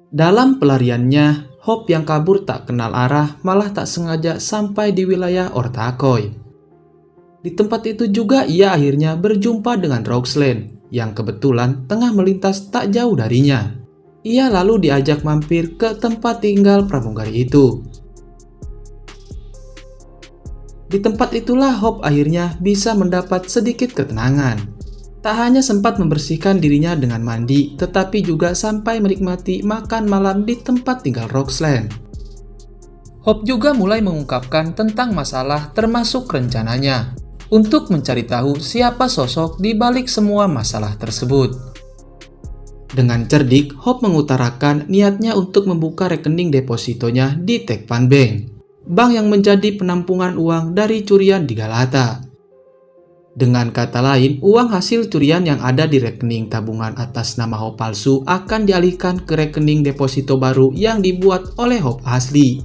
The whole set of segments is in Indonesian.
Dalam pelariannya, Hope yang kabur tak kenal arah malah tak sengaja sampai di wilayah Ortacoy. Di tempat itu juga ia akhirnya berjumpa dengan Roxlane yang kebetulan tengah melintas tak jauh darinya. Ia lalu diajak mampir ke tempat tinggal pramugari itu. Di tempat itulah Hope akhirnya bisa mendapat sedikit ketenangan. Tak hanya sempat membersihkan dirinya dengan mandi, tetapi juga sampai menikmati makan malam di tempat tinggal Roxlane. Hope juga mulai mengungkapkan tentang masalah termasuk rencananya untuk mencari tahu siapa sosok di balik semua masalah tersebut. Dengan cerdik, Hope mengutarakan niatnya untuk membuka rekening depositonya di Tekpan Bank, bank yang menjadi penampungan uang dari curian di Galata. Dengan kata lain, uang hasil curian yang ada di rekening tabungan atas nama Hope palsu akan dialihkan ke rekening deposito baru yang dibuat oleh Hope asli.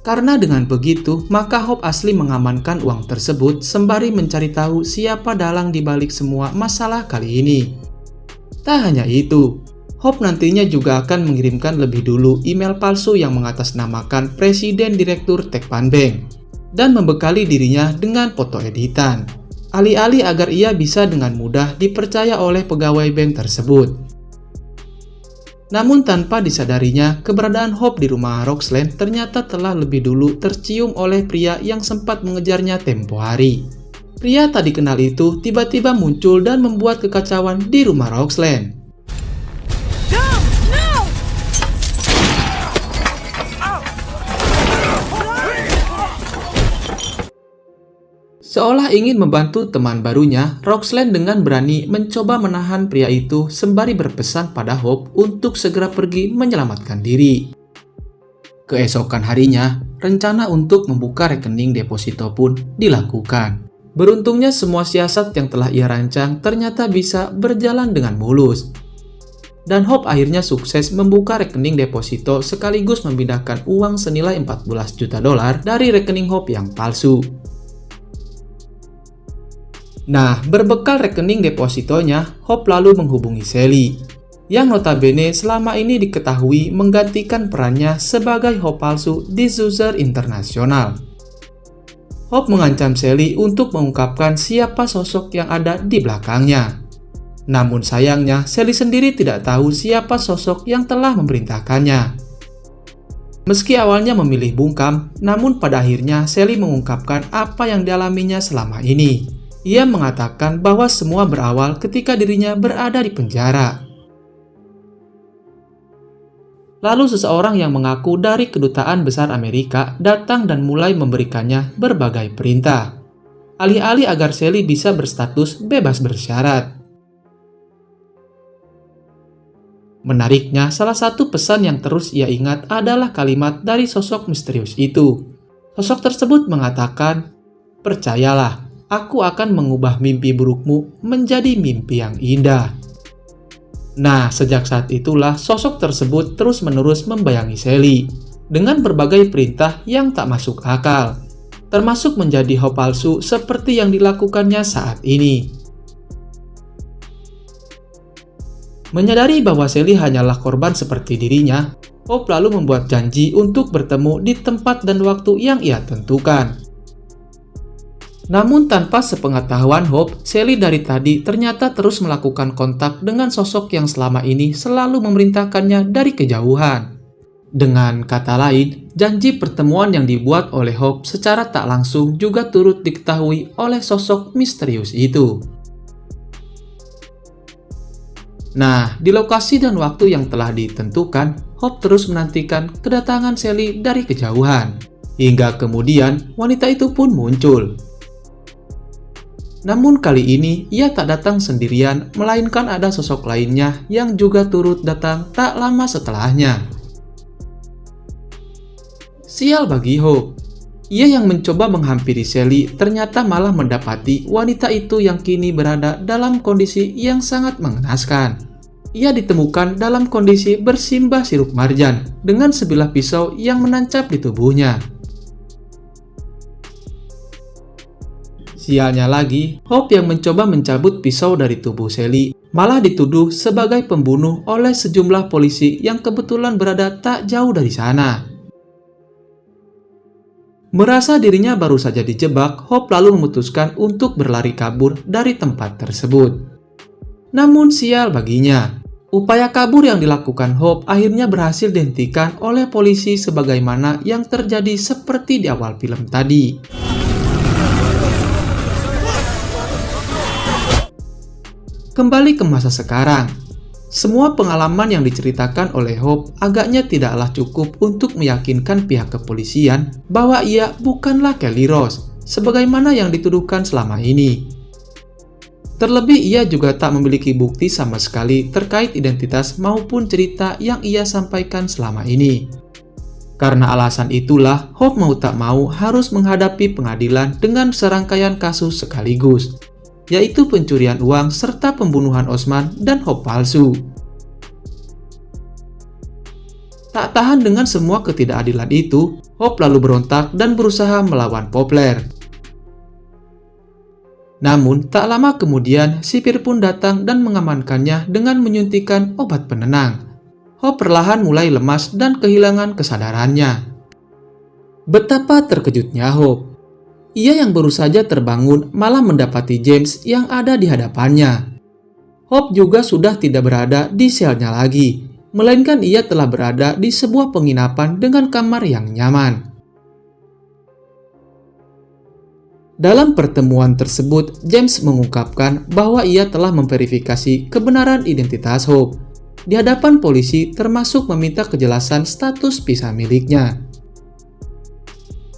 Karena dengan begitu, maka Hope asli mengamankan uang tersebut sembari mencari tahu siapa dalang di balik semua masalah kali ini. Tak hanya itu, Hope nantinya juga akan mengirimkan lebih dulu email palsu yang mengatasnamakan Presiden Direktur Tekpan Bank dan membekali dirinya dengan foto editan, alih-alih agar ia bisa dengan mudah dipercaya oleh pegawai bank tersebut. Namun tanpa disadarinya, keberadaan Hope di rumah Roxlane ternyata telah lebih dulu tercium oleh pria yang sempat mengejarnya tempo hari. Pria tak dikenal itu tiba-tiba muncul dan membuat kekacauan di rumah Roxlane. Seolah ingin membantu teman barunya, Roxlane dengan berani mencoba menahan pria itu sembari berpesan pada Hope untuk segera pergi menyelamatkan diri. Keesokan harinya, rencana untuk membuka rekening deposito pun dilakukan. Beruntungnya semua siasat yang telah ia rancang ternyata bisa berjalan dengan mulus. Dan Hope akhirnya sukses membuka rekening deposito sekaligus memindahkan uang senilai $14 juta dari rekening Hope yang palsu. Nah, berbekal rekening depositonya, Hope lalu menghubungi Sally, yang notabene selama ini diketahui menggantikan perannya sebagai Hope palsu di Zuzer Internasional. Hope mengancam Sally untuk mengungkapkan siapa sosok yang ada di belakangnya. Namun sayangnya, Sally sendiri tidak tahu siapa sosok yang telah memerintahkannya. Meski awalnya memilih bungkam, namun pada akhirnya Sally mengungkapkan apa yang dialaminya selama ini. Ia mengatakan bahwa semua berawal ketika dirinya berada di penjara. Lalu seseorang yang mengaku dari Kedutaan Besar Amerika datang dan mulai memberikannya berbagai perintah, alih-alih agar Sally bisa berstatus bebas bersyarat. Menariknya, salah satu pesan yang terus ia ingat adalah kalimat dari sosok misterius itu. Sosok tersebut mengatakan, "Percayalah, aku akan mengubah mimpi burukmu menjadi mimpi yang indah." Nah, sejak saat itulah sosok tersebut terus-menerus membayangi Sally dengan berbagai perintah yang tak masuk akal, termasuk menjadi Hope palsu seperti yang dilakukannya saat ini. Menyadari bahwa Sally hanyalah korban seperti dirinya, Hope lalu membuat janji untuk bertemu di tempat dan waktu yang ia tentukan. Namun tanpa sepengetahuan Hope, Sally dari tadi ternyata terus melakukan kontak dengan sosok yang selama ini selalu memerintahkannya dari kejauhan. Dengan kata lain, janji pertemuan yang dibuat oleh Hope secara tak langsung juga turut diketahui oleh sosok misterius itu. Nah, di lokasi dan waktu yang telah ditentukan, Hope terus menantikan kedatangan Sally dari kejauhan. Hingga kemudian, wanita itu pun muncul. Namun kali ini ia tak datang sendirian, melainkan ada sosok lainnya yang juga turut datang tak lama setelahnya. Sial bagi Hope, ia yang mencoba menghampiri Sally ternyata malah mendapati wanita itu yang kini berada dalam kondisi yang sangat mengenaskan. Ia ditemukan dalam kondisi bersimbah sirup marjan dengan sebilah pisau yang menancap di tubuhnya. Sialnya lagi, Hope yang mencoba mencabut pisau dari tubuh Sally malah dituduh sebagai pembunuh oleh sejumlah polisi yang kebetulan berada tak jauh dari sana. Merasa dirinya baru saja dijebak, Hope lalu memutuskan untuk berlari kabur dari tempat tersebut. Namun sial baginya, upaya kabur yang dilakukan Hope akhirnya berhasil dihentikan oleh polisi sebagaimana yang terjadi seperti di awal film tadi. Kembali ke masa sekarang, semua pengalaman yang diceritakan oleh Hope agaknya tidaklah cukup untuk meyakinkan pihak kepolisian bahwa ia bukanlah Kelly Rose, sebagaimana yang dituduhkan selama ini. Terlebih ia juga tak memiliki bukti sama sekali terkait identitas maupun cerita yang ia sampaikan selama ini. Karena alasan itulah, Hope mau tak mau harus menghadapi pengadilan dengan serangkaian kasus sekaligus, yaitu pencurian uang serta pembunuhan Osman dan Hope palsu. Tak tahan dengan semua ketidakadilan itu, Hope lalu berontak dan berusaha melawan Poplar. Namun, tak lama kemudian, sipir pun datang dan mengamankannya dengan menyuntikkan obat penenang. Hope perlahan mulai lemas dan kehilangan kesadarannya. Betapa terkejutnya Hope. Ia yang baru saja terbangun malah mendapati James yang ada di hadapannya. Hope juga sudah tidak berada di selnya lagi, melainkan ia telah berada di sebuah penginapan dengan kamar yang nyaman. Dalam pertemuan tersebut, James mengungkapkan bahwa ia telah memverifikasi kebenaran identitas Hope di hadapan polisi, termasuk meminta kejelasan status visa miliknya.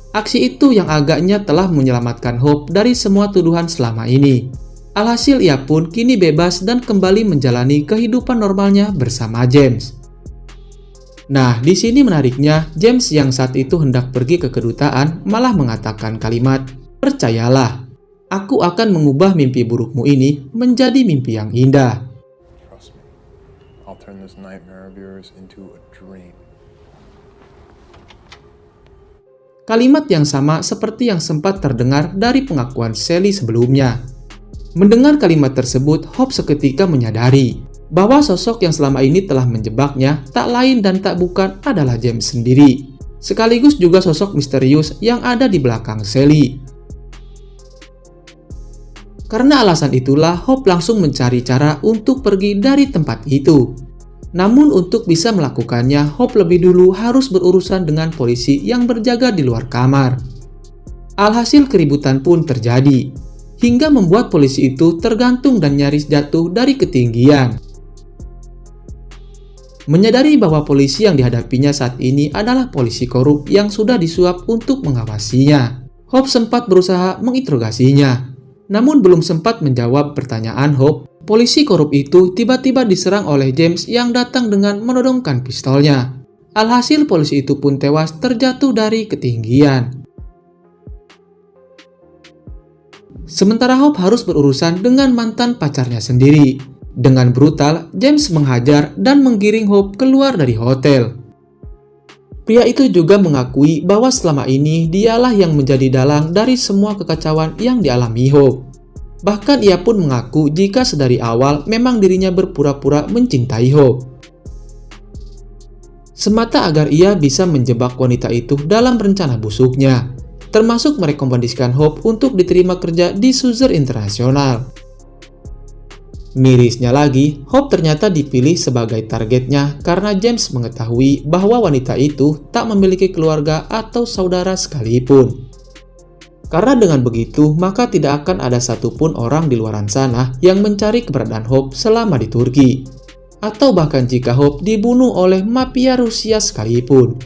Aksi itu yang agaknya telah menyelamatkan Hope dari semua tuduhan selama ini. Alhasil ia pun kini bebas dan kembali menjalani kehidupan normalnya bersama James. Nah, di sini menariknya, James yang saat itu hendak pergi ke kedutaan malah mengatakan kalimat, "Percayalah, aku akan mengubah mimpi burukmu ini menjadi mimpi yang indah." Trust me. I'll turn this nightmare of yours into a dream. Kalimat yang sama seperti yang sempat terdengar dari pengakuan Sally sebelumnya. Mendengar kalimat tersebut, Hope seketika menyadari bahwa sosok yang selama ini telah menjebaknya tak lain dan tak bukan adalah James sendiri, sekaligus juga sosok misterius yang ada di belakang Sally. Karena alasan itulah, Hope langsung mencari cara untuk pergi dari tempat itu. Namun untuk bisa melakukannya, Hope lebih dulu harus berurusan dengan polisi yang berjaga di luar kamar. Alhasil keributan pun terjadi, hingga membuat polisi itu tergantung dan nyaris jatuh dari ketinggian. Menyadari bahwa polisi yang dihadapinya saat ini adalah polisi korup yang sudah disuap untuk mengawasinya, Hope sempat berusaha menginterogasinya. Namun belum sempat menjawab pertanyaan Hope, polisi korup itu tiba-tiba diserang oleh James yang datang dengan menodongkan pistolnya. Alhasil polisi itu pun tewas terjatuh dari ketinggian. Sementara Hope harus berurusan dengan mantan pacarnya sendiri. Dengan brutal, James menghajar dan menggiring Hope keluar dari hotel. Pria itu juga mengakui bahwa selama ini dialah yang menjadi dalang dari semua kekacauan yang dialami Hope. Bahkan ia pun mengaku jika sedari awal memang dirinya berpura-pura mencintai Hope, semata agar ia bisa menjebak wanita itu dalam rencana busuknya, termasuk merekomendasikan Hope untuk diterima kerja di Suzer Internasional. Mirisnya lagi, Hope ternyata dipilih sebagai targetnya karena James mengetahui bahwa wanita itu tak memiliki keluarga atau saudara sekalipun. Karena dengan begitu, maka tidak akan ada satupun orang di luar sana yang mencari keberadaan Hope selama di Turki. Atau bahkan jika Hope dibunuh oleh mafia Rusia sekalipun.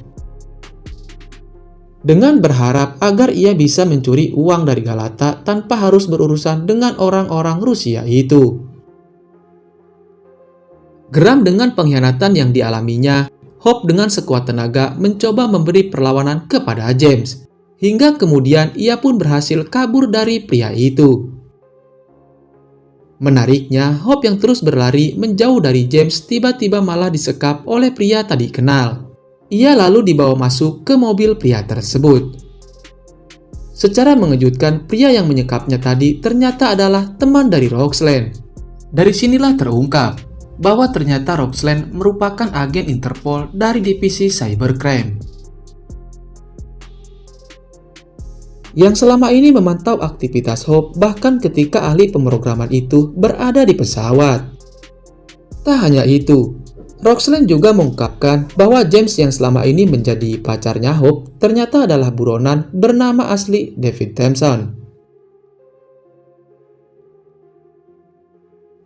Dengan berharap agar ia bisa mencuri uang dari Galata tanpa harus berurusan dengan orang-orang Rusia itu. Geram dengan pengkhianatan yang dialaminya, Hope dengan sekuat tenaga mencoba memberi perlawanan kepada James. Hingga kemudian ia pun berhasil kabur dari pria itu. Menariknya, Hope yang terus berlari menjauh dari James tiba-tiba malah disekap oleh pria tadi kenal. Ia lalu dibawa masuk ke mobil pria tersebut. Secara mengejutkan, pria yang menyekapnya tadi ternyata adalah teman dari Roxland. Dari sinilah terungkap bahwa ternyata Roxland merupakan agen Interpol dari divisi cybercrime yang selama ini memantau aktivitas Hope bahkan ketika ahli pemrograman itu berada di pesawat. Tak hanya itu, Roxland juga mengungkapkan bahwa James yang selama ini menjadi pacarnya Hope ternyata adalah buronan bernama asli David Thompson.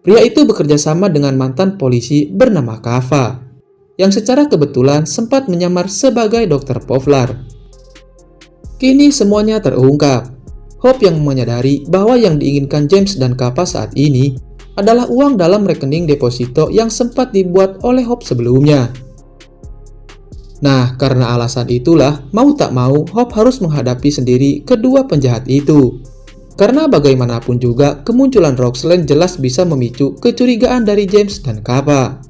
Pria itu bekerja sama dengan mantan polisi bernama Kava, yang secara kebetulan sempat menyamar sebagai Dr. Povlar. Kini semuanya terungkap. Hope yang menyadari bahwa yang diinginkan James dan Kava saat ini adalah uang dalam rekening deposito yang sempat dibuat oleh Hope sebelumnya. Nah, karena alasan itulah, mau tak mau, Hope harus menghadapi sendiri kedua penjahat itu. Karena bagaimanapun juga, kemunculan Roxland jelas bisa memicu kecurigaan dari James dan Kava.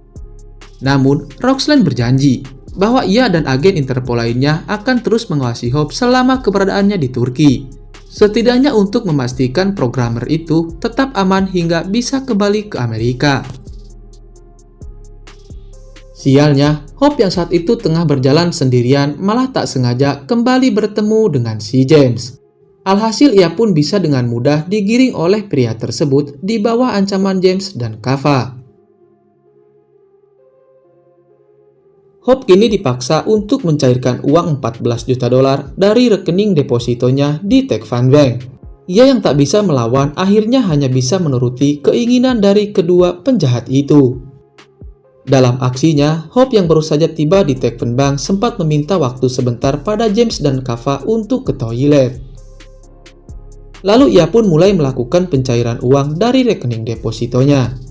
Namun, Roxland berjanji bahwa ia dan agen Interpol lainnya akan terus mengawasi Hope selama keberadaannya di Turki. Setidaknya untuk memastikan programmer itu tetap aman hingga bisa kembali ke Amerika. Sialnya, Hope yang saat itu tengah berjalan sendirian malah tak sengaja kembali bertemu dengan si James. Alhasil ia pun bisa dengan mudah digiring oleh pria tersebut di bawah ancaman James dan Kava. Hope kini dipaksa untuk mencairkan uang 14 juta dolar dari rekening depositonya di Tech Fund Bank. Ia yang tak bisa melawan akhirnya hanya bisa menuruti keinginan dari kedua penjahat itu. Dalam aksinya, Hope yang baru saja tiba di Tech Fund Bank sempat meminta waktu sebentar pada James dan Kava untuk ke toilet. Lalu ia pun mulai melakukan pencairan uang dari rekening depositonya.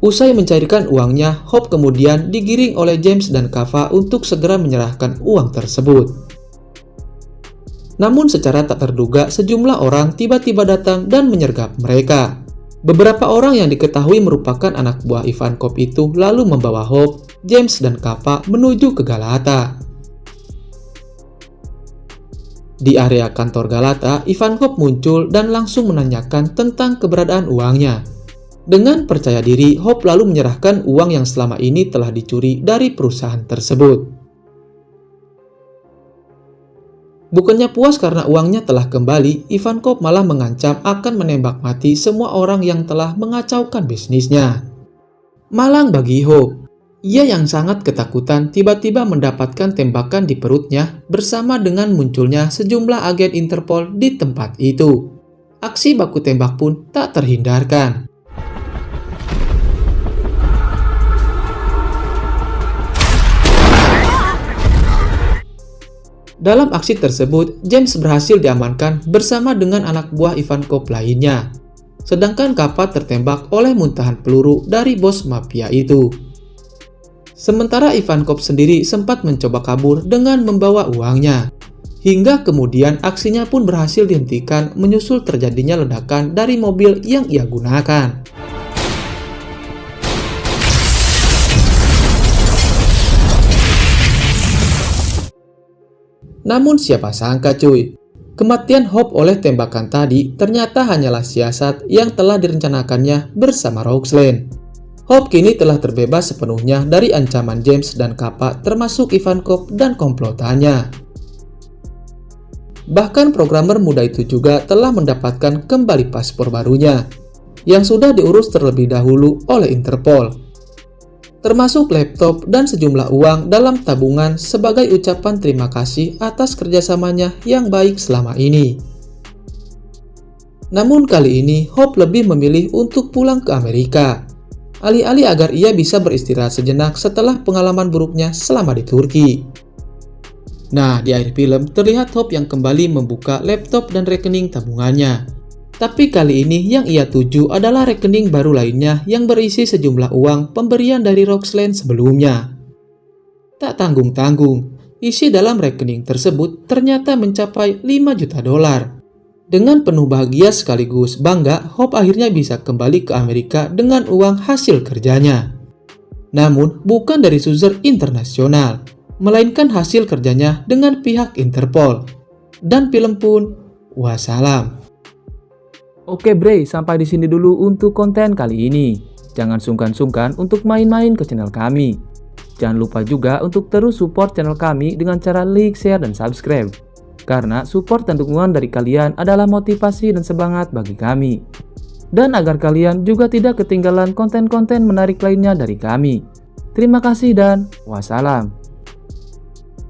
Usai mencairkan uangnya, Hope kemudian digiring oleh James dan Kava untuk segera menyerahkan uang tersebut. Namun secara tak terduga, sejumlah orang tiba-tiba datang dan menyergap mereka. Beberapa orang yang diketahui merupakan anak buah Ivankov itu lalu membawa Hope, James, dan Kava menuju ke Galata. Di area kantor Galata, Ivankov muncul dan langsung menanyakan tentang keberadaan uangnya. Dengan percaya diri, Hope lalu menyerahkan uang yang selama ini telah dicuri dari perusahaan tersebut. Bukannya puas karena uangnya telah kembali, Ivankov malah mengancam akan menembak mati semua orang yang telah mengacaukan bisnisnya. Malang bagi Hope, ia yang sangat ketakutan tiba-tiba mendapatkan tembakan di perutnya bersama dengan munculnya sejumlah agen Interpol di tempat itu. Aksi baku tembak pun tak terhindarkan. Dalam aksi tersebut, James berhasil diamankan bersama dengan anak buah Ivankov lainnya. Sedangkan Kava tertembak oleh muntahan peluru dari bos mafia itu. Sementara Ivankov sendiri sempat mencoba kabur dengan membawa uangnya. Hingga kemudian aksinya pun berhasil dihentikan menyusul terjadinya ledakan dari mobil yang ia gunakan. Namun siapa sangka cuy, kematian Hope oleh tembakan tadi ternyata hanyalah siasat yang telah direncanakannya bersama Roxland. Hope kini telah terbebas sepenuhnya dari ancaman James dan Kava termasuk Ivankov dan komplotannya. Bahkan programmer muda itu juga telah mendapatkan kembali paspor barunya, yang sudah diurus terlebih dahulu oleh Interpol. Termasuk laptop dan sejumlah uang dalam tabungan sebagai ucapan terima kasih atas kerjasamanya yang baik selama ini. Namun kali ini Hope lebih memilih untuk pulang ke Amerika, alih-alih agar ia bisa beristirahat sejenak setelah pengalaman buruknya selama di Turki. Nah, di akhir film terlihat Hope yang kembali membuka laptop dan rekening tabungannya. Tapi kali ini yang ia tuju adalah rekening baru lainnya yang berisi sejumlah uang pemberian dari Roxland sebelumnya. Tak tanggung-tanggung, isi dalam rekening tersebut ternyata mencapai 5 juta dolar. Dengan penuh bahagia sekaligus bangga, Hope akhirnya bisa kembali ke Amerika dengan uang hasil kerjanya. Namun bukan dari Suzer Internasional, melainkan hasil kerjanya dengan pihak Interpol. Dan film pun wassalam. Oke Bre, sampai di sini dulu untuk konten kali ini. Jangan sungkan-sungkan untuk main-main ke channel kami. Jangan lupa juga untuk terus support channel kami dengan cara like, share, dan subscribe. Karena support dan dukungan dari kalian adalah motivasi dan semangat bagi kami. Dan agar kalian juga tidak ketinggalan konten-konten menarik lainnya dari kami. Terima kasih dan wassalam.